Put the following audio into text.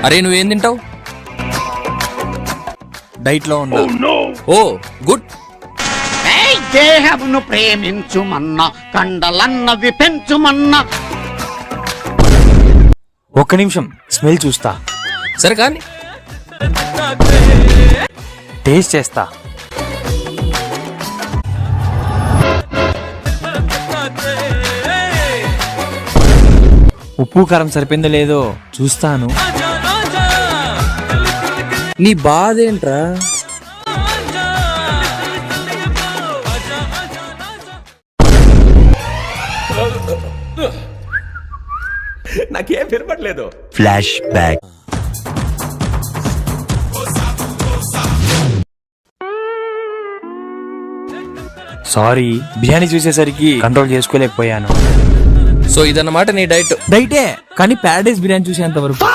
అరే నువ్వేం తింటావు? డైట్ లో ఉన్నా. ఓ గుడ్. దేహమును ప్రేమించుమన్నా, కండలన్నవి పెంచుమన్నా. ఒక్క నిమిషం స్మెల్ చూస్తా. సరే కానీ టేస్ట్ చేస్తా. ఉప్పు కారం సరిపోయిందో లేదో చూస్తాను. నీ బాధ ఏంట్రా? నాకేం వినపడలేదు. Flash back. సారీ, బిర్యానీ చూసేసరికి కంట్రోల్ చేసుకోలేకపోయాను. సో ఇదన్నమాట నీ డైట్. డైటే కానీ ప్యారడైస్ బిర్యానీ చూసేంత వరకు.